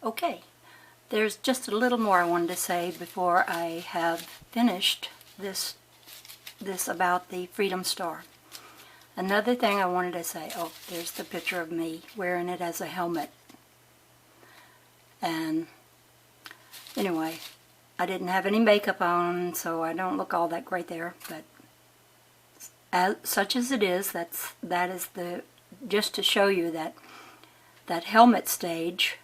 Okay, there's just a little more I wanted to say before I have finished this about the Freedom Star. Another thing I wanted to say, oh, there's the picture of me wearing it as a helmet. And anyway, I didn't have any makeup on, so I don't look all that great there, but such as it is, that is just to show you that helmet stage,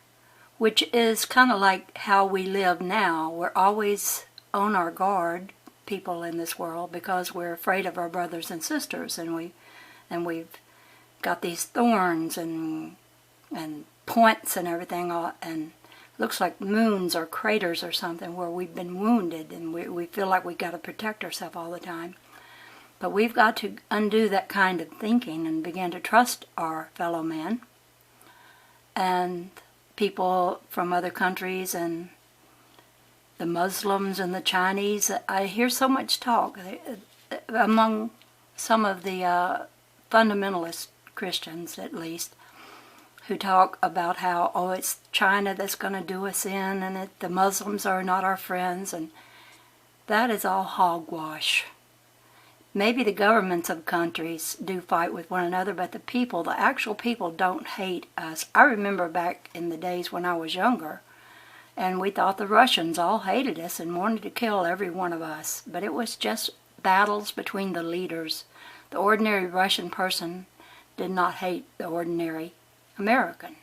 which is kind of like how we live now. We're always on our guard, people in this world, because we're afraid of our brothers and sisters, and we've got these thorns and points and everything, and looks like moons or craters or something where we've been wounded, and we feel like we've got to protect ourselves all the time. But we've got to undo that kind of thinking and begin to trust our fellow man and people from other countries and the Muslims and the Chinese. I hear so much talk among some of the fundamentalist Christians, at least, who talk about how, oh, it's China that's going to do us in, and the Muslims are not our friends, and that is all hogwash. Maybe the governments of countries do fight with one another, but the people, the actual people, don't hate us. I remember back in the days when I was younger, and we thought the Russians all hated us and wanted to kill every one of us. But it was just battles between the leaders. The ordinary Russian person did not hate the ordinary American.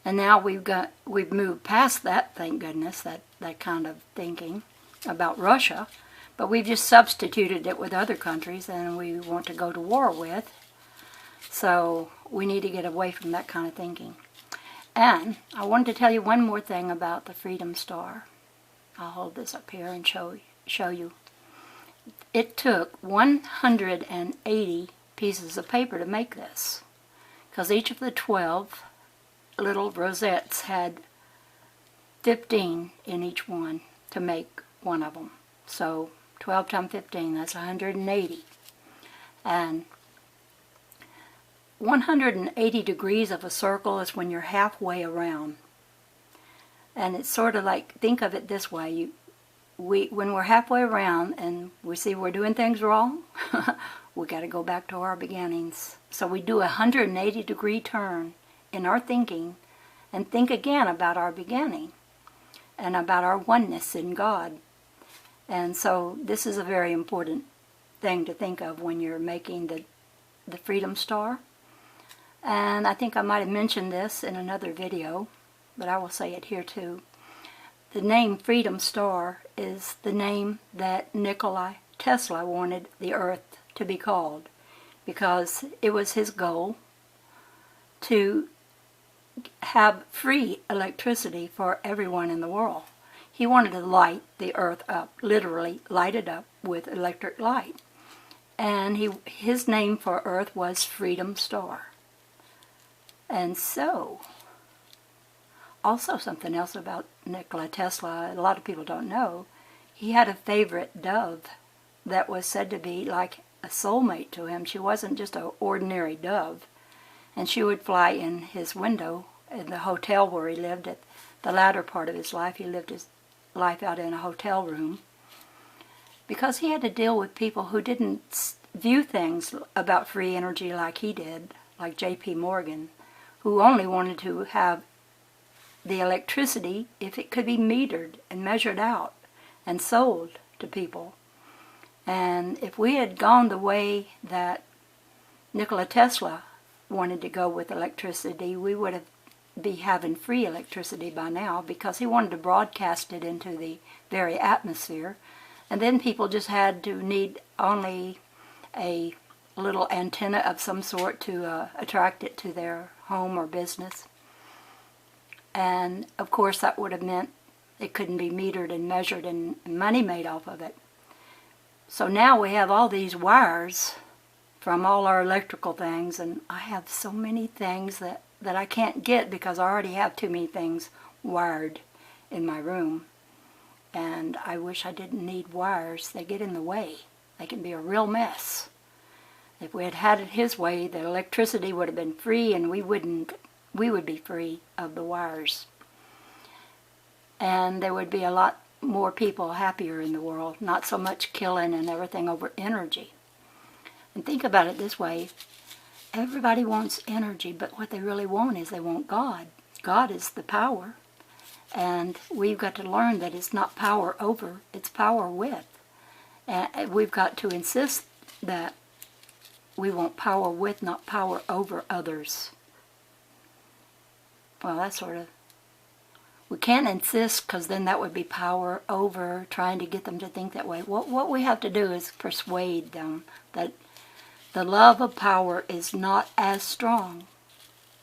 And now we've moved past that, thank goodness, that kind of thinking about Russia. But we've just substituted it with other countries and we want to go to war with. So we need to get away from that kind of thinking. And I wanted to tell you one more thing about the Freedom Star. I'll hold this up here and show you. It took 180 pieces of paper to make this, because each of the 12 little rosettes had 15 in each one to make one of them. So 12 times 15, that's 180. And 180 degrees of a circle is when you're halfway around. And it's sort of like, think of it this way, when we're halfway around and we see we're doing things wrong, we got to go back to our beginnings. So we do a 180-degree turn in our thinking and think again about our beginning and about our oneness in God. And so this is a very important thing to think of when you're making the Freedom Star. And I think I might have mentioned this in another video, but I will say it here too. The name Freedom Star is the name that Nikola Tesla wanted the Earth to be called, because it was his goal to have free electricity for everyone in the world. He wanted to light the Earth up, literally light it up with electric light. And his name for Earth was Freedom Star. And so, also something else about Nikola Tesla, a lot of people don't know, he had a favorite dove that was said to be like a soulmate to him. She wasn't just an ordinary dove. And she would fly in his window in the hotel where he lived at the latter part of his life. He lived his life out in a hotel room, because he had to deal with people who didn't view things about free energy like he did, like J.P. Morgan, who only wanted to have the electricity if it could be metered and measured out and sold to people. And if we had gone the way that Nikola Tesla wanted to go with electricity, we would have be having free electricity by now, because he wanted to broadcast it into the very atmosphere, and then people just had to need only a little antenna of some sort to attract it to their home or business. And of course that would have meant it couldn't be metered and measured and money made off of it. So now we have all these wires from all our electrical things, and I have so many things that I can't get because I already have too many things wired in my room. And I wish I didn't need wires. They get in the way. They can be a real mess. If we had had it his way, the electricity would have been free, and we would be free of the wires. and there would be a lot more people happier in the world, not so much killing and everything over energy. And think about it this way. Everybody wants energy, but what they really want is they want God. God is the power. And we've got to learn that it's not power over, it's power with. And we've got to insist that we want power with, not power over others. Well, that's sort of... We can't insist, because then that would be power over, trying to get them to think that way. What we have to do is persuade them that the love of power is not as strong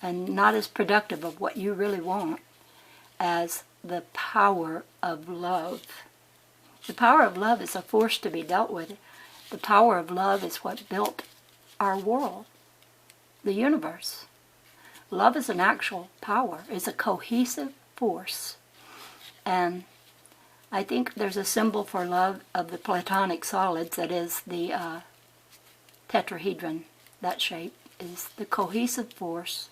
and not as productive of what you really want as the power of love. The power of love is a force to be dealt with. The power of love is what built our world, the universe. Love is an actual power. It's a cohesive force. And I think there's a symbol for love of the Platonic solids, that is the tetrahedron. That shape is the cohesive force,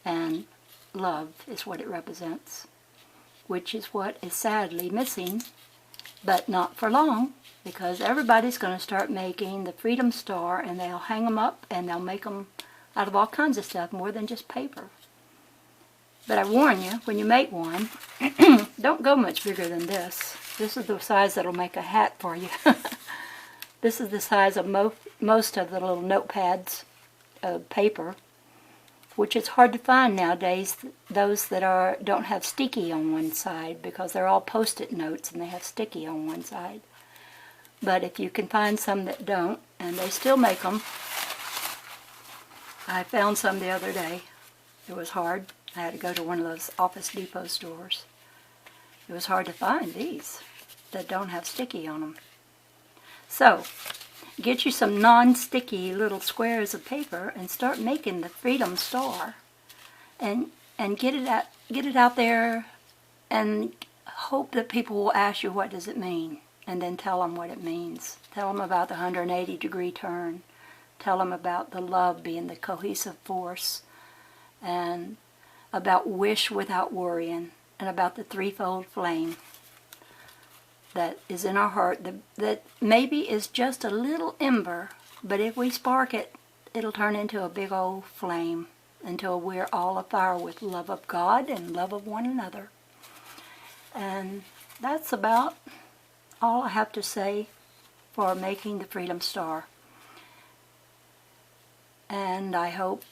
and love is what it represents, which is what is sadly missing, but not for long, because everybody's going to start making the Freedom Star, and they'll hang them up, and they'll make them out of all kinds of stuff, more than just paper. But I warn you, when you make one, don't go much bigger than this. This is the size that'll make a hat for you. This is the size of most of the little notepads of paper, which is hard to find nowadays, those that don't have sticky on one side, because they're all Post-it notes and they have sticky on one side. But if you can find some that don't, and they still make them, I found some the other day. It was hard. I had to go to one of those Office Depot stores. It was hard to find these that don't have sticky on them. So, get you some non-sticky little squares of paper and start making the Freedom Star, and get it out there, and hope that people will ask you, what does it mean? And then tell them what it means. Tell them about the 180-degree turn. Tell them about the love being the cohesive force, and about wish without worrying, and about the threefold flame that is in our heart, that maybe is just a little ember, but if we spark it, it'll turn into a big old flame until we're all afire with love of God and love of one another. And that's about all I have to say for making the Freedom Star. And I hope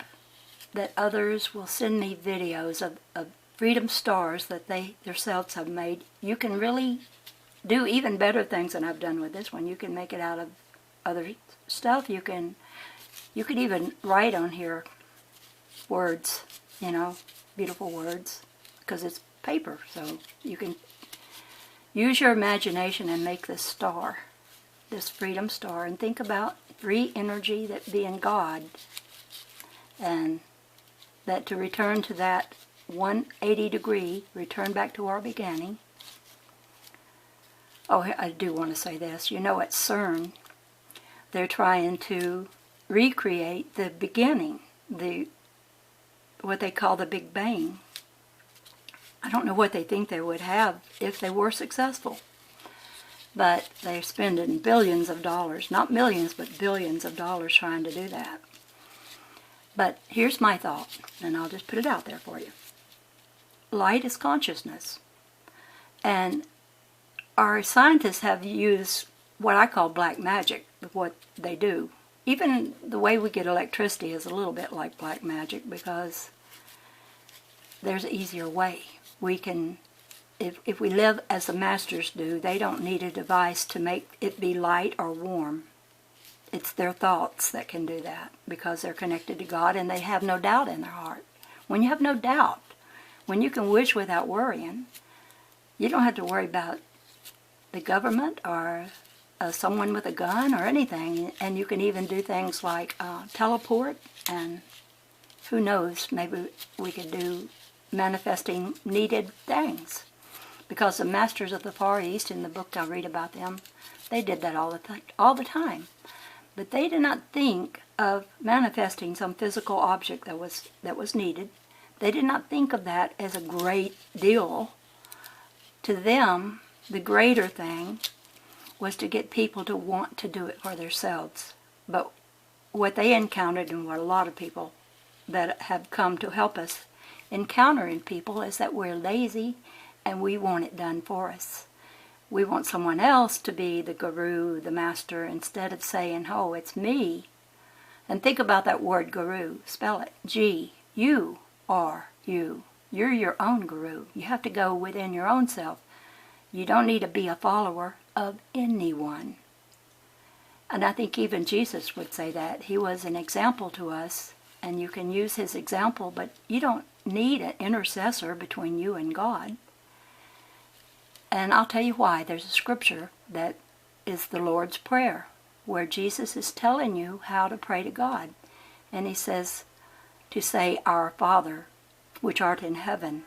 that others will send me videos of Freedom Stars that they themselves have made. You can really do even better things than I've done with this one. You can make it out of other stuff. You could even write on here words, beautiful words, because it's paper. So you can use your imagination and make this star, this Freedom Star, and think about free energy, that being God, and that to return to that 180-degree, return back to our beginning. Oh, I do want to say this. At CERN, they're trying to recreate the beginning, what they call the Big Bang. I don't know what they think they would have if they were successful. But they're spending billions of dollars, not millions, but billions of dollars trying to do that. But here's my thought, and I'll just put it out there for you. Light is consciousness. And our scientists have used what I call black magic, what they do. Even the way we get electricity is a little bit like black magic, because there's an easier way. We can, if we live as the masters do, they don't need a device to make it be light or warm. It's their thoughts that can do that, because they're connected to God and they have no doubt in their heart. When you have no doubt, when you can wish without worrying, you don't have to worry about the government or someone with a gun or anything. And you can even do things like teleport, and who knows, maybe we could do manifesting needed things. Because the masters of the Far East, in the book I read about them, they did that all the time. But they did not think of manifesting some physical object that was needed. They did not think of that as a great deal. to them, the greater thing was to get people to want to do it for themselves. But what they encountered, and what a lot of people that have come to help us encounter in people, is that we're lazy and we want it done for us. We want someone else to be the guru, the master, instead of saying, oh, it's me. And think about that word guru. Spell it. G-U-R-U. You're your own guru. You have to go within your own self. You don't need to be a follower of anyone. And I think even Jesus would say that. He was an example to us, and you can use his example, but you don't need an intercessor between you and God. And I'll tell you why. There's a scripture that is the Lord's Prayer, where Jesus is telling you how to pray to God. And he says to say, Our Father, which art in heaven.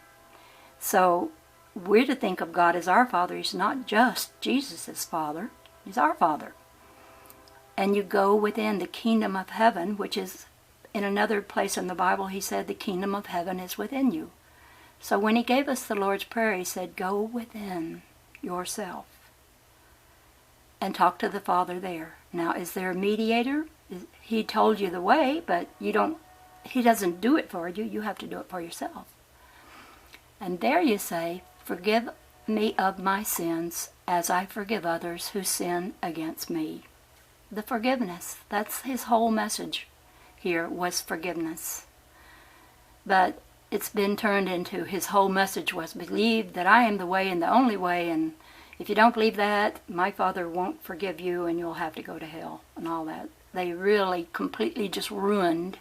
So we're to think of God as our Father. He's not just Jesus' Father. He's our Father. And you go within the kingdom of heaven, which is, in another place in the Bible, he said the kingdom of heaven is within you. So when he gave us the Lord's Prayer, he said, go within yourself and talk to the Father there. Now, is there a mediator? He told you the way, but he doesn't do it for you. You have to do it for yourself. And there you say, forgive me of my sins as I forgive others who sin against me. The forgiveness, that's his whole message here, was forgiveness. But it's been turned into his whole message was believe that I am the way and the only way, and if you don't believe that, my Father won't forgive you and you'll have to go to hell and all that. They really completely just ruined.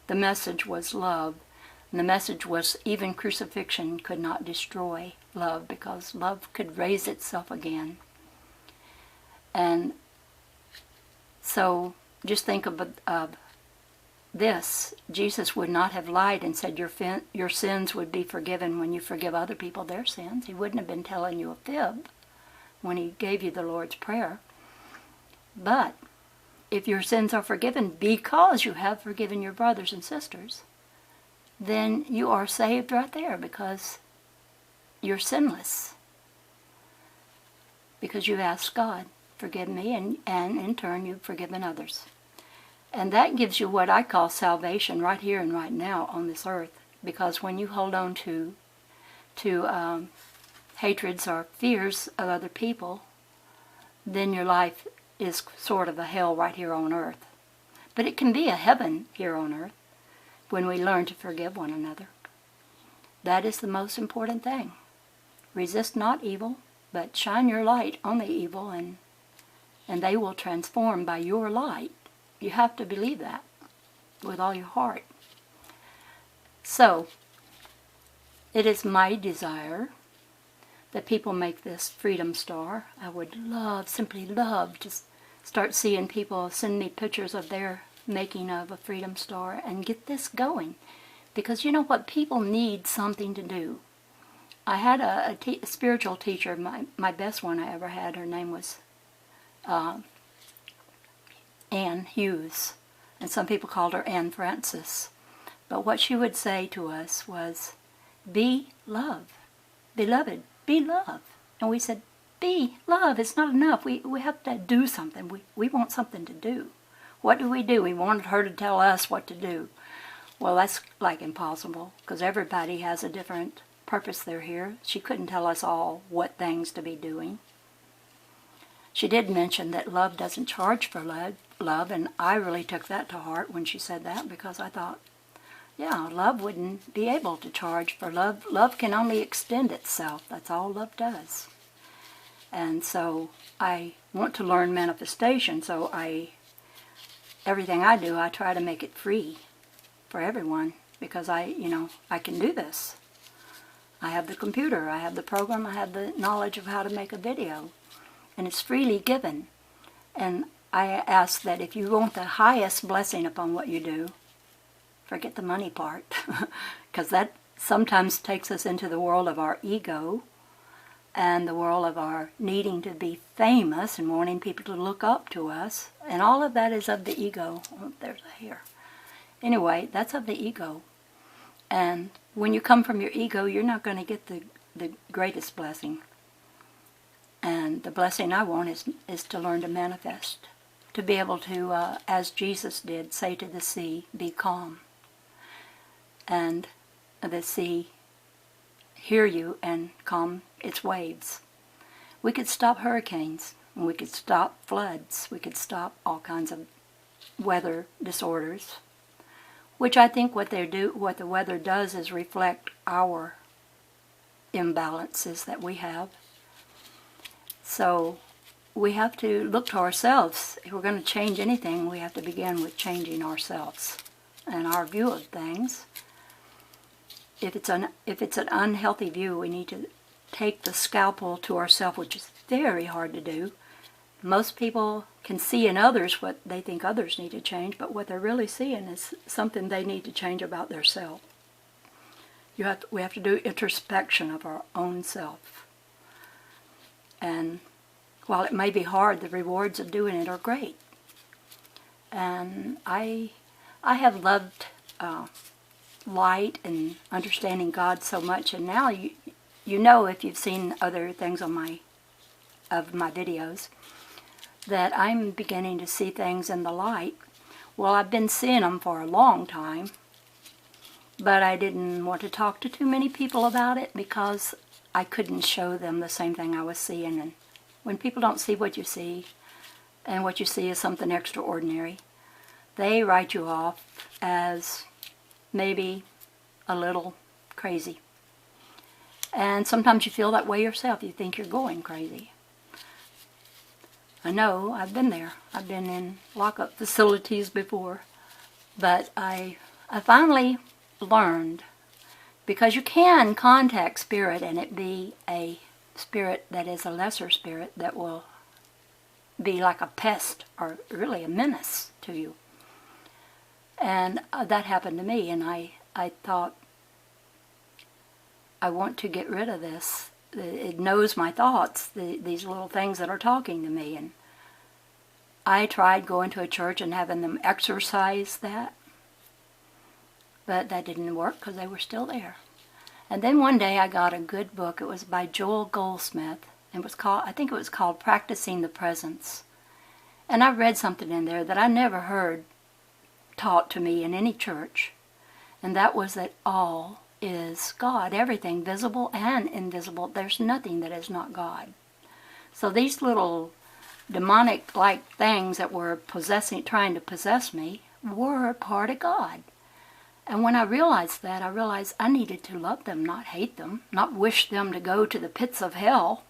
The message was love. And the message was even crucifixion could not destroy love, because love could raise itself again. And so just think of this. Jesus would not have lied and said your sins would be forgiven when you forgive other people their sins. He wouldn't have been telling you a fib when he gave you the Lord's Prayer. But if your sins are forgiven because you have forgiven your brothers and sisters, then you are saved right there, because you're sinless. Because you've asked God, forgive me, and in turn you've forgiven others. And that gives you what I call salvation right here and right now on this earth. Because when you hold on to hatreds or fears of other people, then your life is sort of a hell right here on earth. But it can be a heaven here on earth when we learn to forgive one another. That is the most important thing. Resist not evil, but shine your light on the evil, and they will transform by your light. You have to believe that with all your heart. So, it is my desire that people make this Freedom Star. I would love, simply love, to start seeing people send me pictures of their making of a Freedom Star and get this going. Because you know what? People need something to do. I had a spiritual teacher, my best one I ever had. Her name was Ann Hughes, and some people called her Ann Francis. But what she would say to us was, be love. Beloved, be love. And we said, be love. It's not enough. We have to do something. We want something to do. What do? We wanted her to tell us what to do. Well, that's like impossible, because everybody has a different purpose they're here. She couldn't tell us all what things to be doing. She did mention that love doesn't charge for love, and I really took that to heart when she said that, because I thought, yeah, love wouldn't be able to charge for love. Love can only extend itself. That's all love does. And so I want to learn manifestation, so everything I do, I try to make it free for everyone, because I can do this. I have the computer, I have the program, I have the knowledge of how to make a video, and it's freely given. And I ask that if you want the highest blessing upon what you do, forget the money part, because that sometimes takes us into the world of our ego and the world of our needing to be famous and wanting people to look up to us, and all of that is of the ego. Oh, there's a hair. Anyway, that's of the ego. And when you come from your ego, you're not going to get the greatest blessing. And the blessing I want is to learn to manifest. To be able to, as Jesus did, say to the sea, be calm. And the sea hear you and calm its waves. We could stop hurricanes. We could stop floods. We could stop all kinds of weather disorders. Which I think what the weather does is reflect our imbalances that we have. So we have to look to ourselves. If we're going to change anything, we have to begin with changing ourselves and our view of things. If it's an unhealthy view, we need to take the scalpel to ourselves, which is very hard to do. Most people can see in others what they think others need to change, but what they're really seeing is something they need to change about themselves. We have to do introspection of our own self. And while it may be hard, the rewards of doing it are great. And I have loved light and understanding God so much, and now you know, if you've seen other things on my videos, that I'm beginning to see things in the light. Well, I've been seeing them for a long time, but I didn't want to talk to too many people about it because I couldn't show them the same thing I was seeing. And when people don't see what you see, and what you see is something extraordinary, they write you off as maybe a little crazy. And sometimes you feel that way yourself. You think you're going crazy. I know, I've been there. I've been in lockup facilities before. But I finally learned, because you can contact spirit and it be a spirit that is a lesser spirit that will be like a pest or really a menace to you. And that happened to me, and I thought, I want to get rid of this. It knows my thoughts, these little things that are talking to me. And I tried going to a church and having them exorcise that, but that didn't work because they were still there. And then one day I got a good book. It was by Joel Goldsmith. It was called, I think it was called Practicing the Presence. And I read something in there that I never heard taught to me in any church. And that was that all is God. Everything, visible and invisible. There's nothing that is not God. So these little demonic-like things that were trying to possess me, were part of God. And when I realized that, I realized I needed to love them, not hate them, not wish them to go to the pits of hell.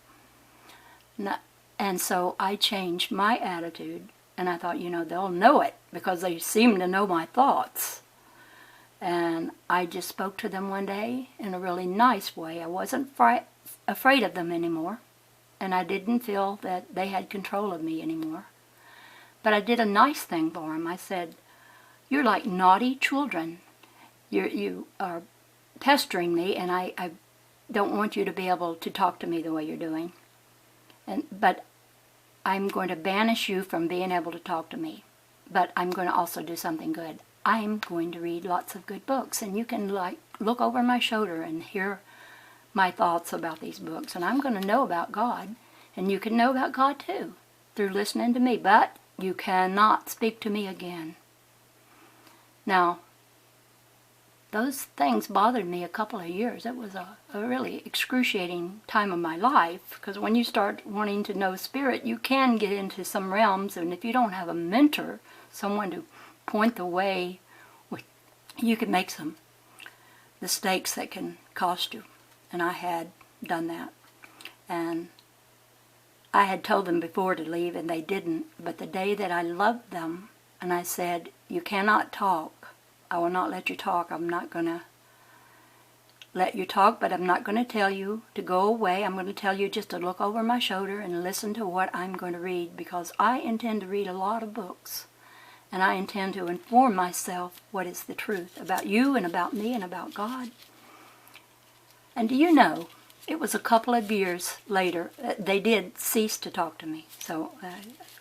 And so I changed my attitude, and I thought, they'll know it, because they seem to know my thoughts. And I just spoke to them one day in a really nice way. I wasn't afraid of them anymore, and I didn't feel that they had control of me anymore. But I did a nice thing for them. I said, you're like naughty children. You are pestering me, and I don't want you to be able to talk to me the way you're doing. But I'm going to banish you from being able to talk to me. But I'm going to also do something good. I'm going to read lots of good books, and you can look over my shoulder and hear my thoughts about these books. And I'm going to know about God, and you can know about God too through listening to me. But you cannot speak to me again. Now, those things bothered me a couple of years. It was a really excruciating time of my life, because when you start wanting to know spirit, you can get into some realms, and if you don't have a mentor, someone to point the way, you can make some mistakes that can cost you. And I had done that. And I had told them before to leave, and they didn't. But the day that I loved them, and I said, you cannot talk. I will not let you talk. I'm not going to let you talk, but I'm not going to tell you to go away. I'm going to tell you just to look over my shoulder and listen to what I'm going to read, because I intend to read a lot of books. And I intend to inform myself what is the truth about you and about me and about God. And do you know, it was a couple of years later, they did cease to talk to me. So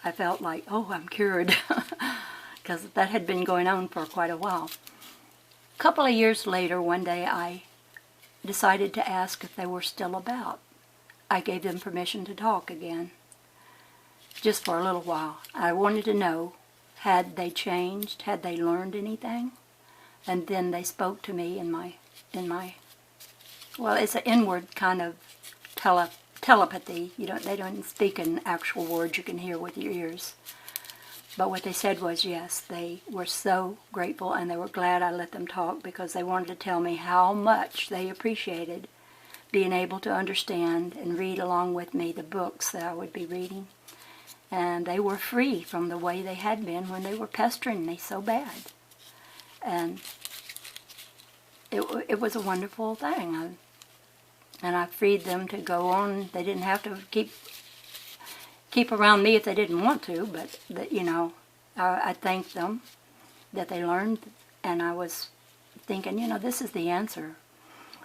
I felt like, oh, I'm cured, because that had been going on for quite a while. A couple of years later, one day I decided to ask if they were still about. I gave them permission to talk again, just for a little while. I wanted to know, had they changed? Had they learned anything? And then they spoke to me in my well, it's an inward kind of telepathy. They don't speak in actual words you can hear with your ears. But what they said was, yes, they were so grateful and they were glad I let them talk, because they wanted to tell me how much they appreciated being able to understand and read along with me the books that I would be reading. And they were free from the way they had been when they were pestering me so bad. And it was a wonderful thing. And I freed them to go on. They didn't have to keep around me if they didn't want to, but I thanked them that they learned, and I was thinking, this is the answer.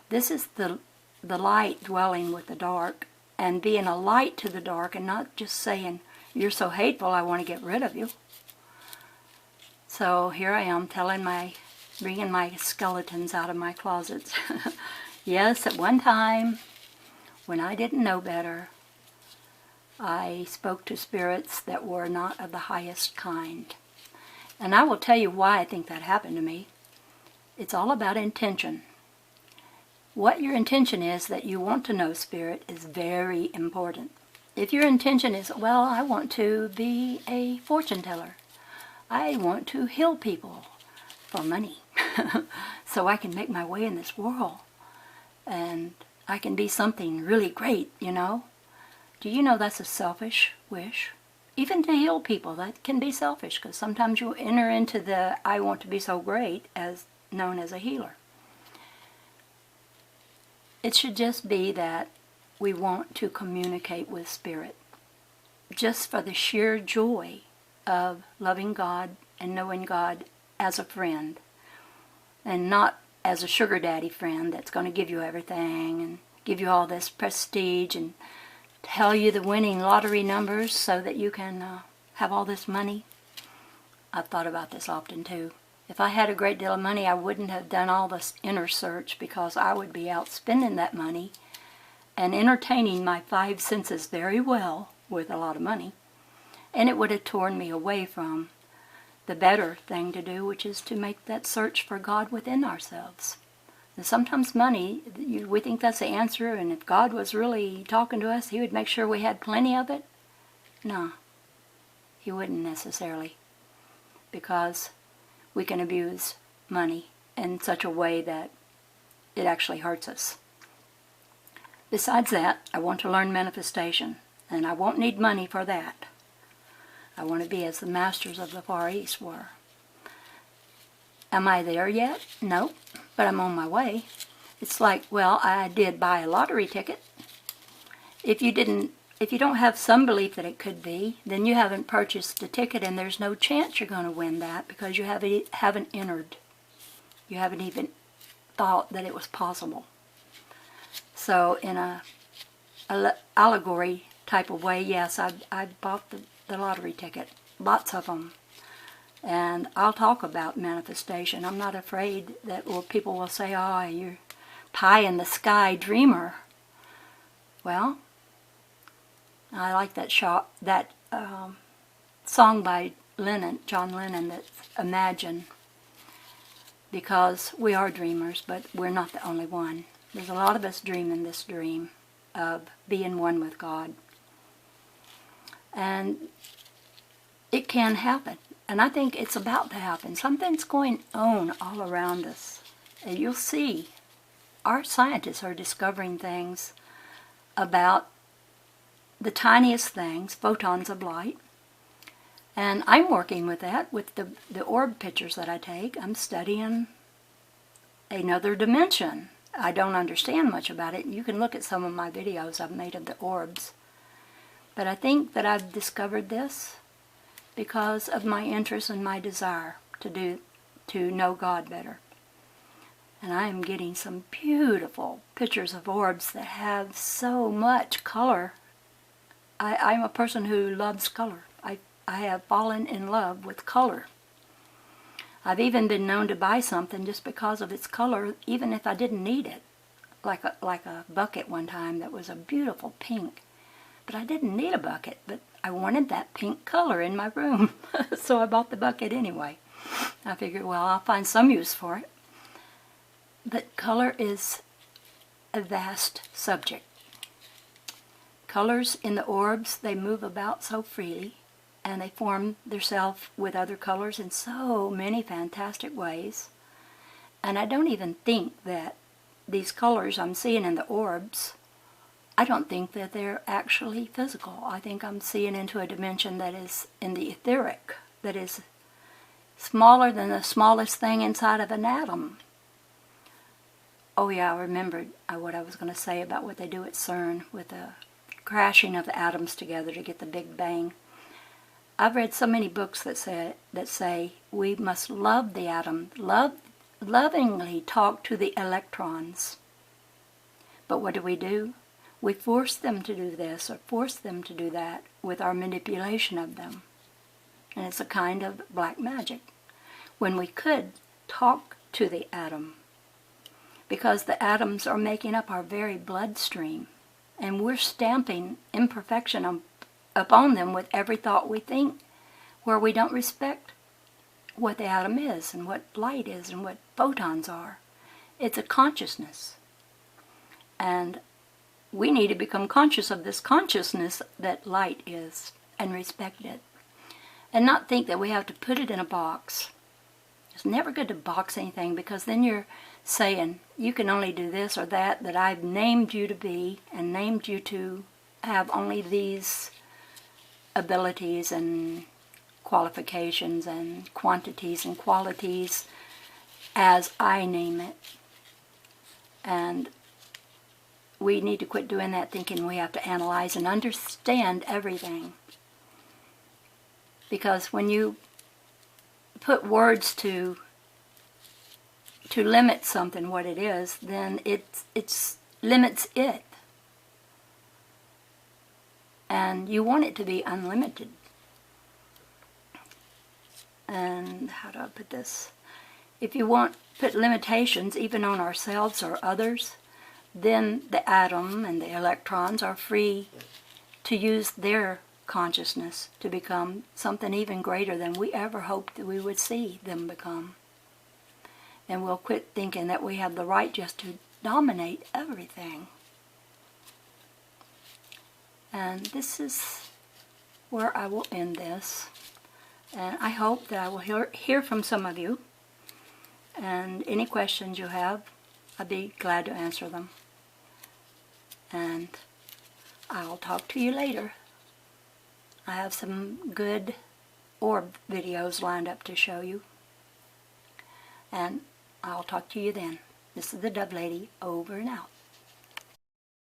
This is the light dwelling with the dark, and being a light to the dark, and not just saying, you're so hateful, I want to get rid of you. So here I am bringing my skeletons out of my closets. Yes, at one time, when I didn't know better, I spoke to spirits that were not of the highest kind. And I will tell you why I think that happened to me. It's all about intention. What your intention is that you want to know spirit is very important. If your intention is, well, I want to be a fortune teller. I want to heal people for money so I can make my way in this world. And I can be something really great, Do you know that's a selfish wish? Even to heal people, that can be selfish, because sometimes you enter into the I want to be so great, as known as a healer. It should just be that we want to communicate with spirit, just for the sheer joy of loving God and knowing God as a friend, and not as a sugar daddy friend that's going to give you everything and give you all this prestige and tell you the winning lottery numbers so that you can have all this money. I've thought about this often too. If I had a great deal of money, I wouldn't have done all this inner search, because I would be out spending that money and entertaining my five senses very well with a lot of money. And it would have torn me away from the better thing to do, which is to make that search for God within ourselves. And sometimes money, we think that's the answer, and if God was really talking to us, He would make sure we had plenty of it. No, He wouldn't necessarily, because we can abuse money in such a way that it actually hurts us. Besides that, I want to learn manifestation, and I won't need money for that. I want to be as the masters of the Far East were. Am I there yet? No, but I'm on my way. It's like, well, I did buy a lottery ticket. If you don't have some belief that it could be, then you haven't purchased a ticket, and there's no chance you're going to win that, because you haven't entered. You haven't even thought that it was possible. So in a allegory type of way, yes, I bought the lottery ticket, lots of them. And I'll talk about manifestation. I'm not afraid that people will say, oh, you're pie in the sky dreamer. Well, I like that song by John Lennon, that's Imagine, because we are dreamers, but we're not the only one. There's a lot of us dreaming this dream of being one with God. And it can happen. And I think it's about to happen. Something's going on all around us. And you'll see, our scientists are discovering things about the tiniest things, photons of light. And I'm working with that, with the orb pictures that I take. I'm studying another dimension. I don't understand much about it. You can look at some of my videos I've made of the orbs. But I think that I've discovered this because of my interest and my desire to know God better. And I am getting some beautiful pictures of orbs that have so much color. I'm a person who loves color. I have fallen in love with color. I've even been known to buy something just because of its color, even if I didn't need it. like a bucket one time that was a beautiful pink. But I didn't need a bucket, but I wanted that pink color in my room. So I bought the bucket anyway. I figured, well, I'll find some use for it. But color is a vast subject. Colors in the orbs, they move about so freely, and they form themselves with other colors in so many fantastic ways. And I don't even think that these colors I'm seeing in the orbs, I don't think that they're actually physical. I think I'm seeing into a dimension that is in the etheric, that is smaller than the smallest thing inside of an atom. Oh yeah, I remembered what I was going to say about what they do at CERN with the crashing of the atoms together to get the Big Bang. I've read so many books that say we must love the atom, lovingly talk to the electrons. But what do? We force them to do this or force them to do that with our manipulation of them. And it's a kind of black magic. When we could talk to the atom, because the atoms are making up our very bloodstream, and we're stamping imperfection upon them with every thought we think, where we don't respect what the atom is and what light is and what photons are. It's a consciousness. And we need to become conscious of this consciousness that light is and respect it. And not think that we have to put it in a box. It's never good to box anything, because then you're saying you can only do this or that I've named you to be and named you to have only these abilities and qualifications and quantities and qualities as I name it. And we need to quit doing that, thinking we have to analyze and understand everything. Because when you put words to limit something what it is, then it limits it. And you want it to be unlimited. And how do I put this? If you put limitations even on ourselves or others, then the atom and the electrons are free to use their consciousness to become something even greater than we ever hoped that we would see them become. And we'll quit thinking that we have the right just to dominate everything. And this is where I will end this. And I hope that I will hear from some of you. And any questions you have, I'd be glad to answer them. And I'll talk to you later. I have some good orb videos lined up to show you. And I'll talk to you then. This is the Dove Lady, over and out.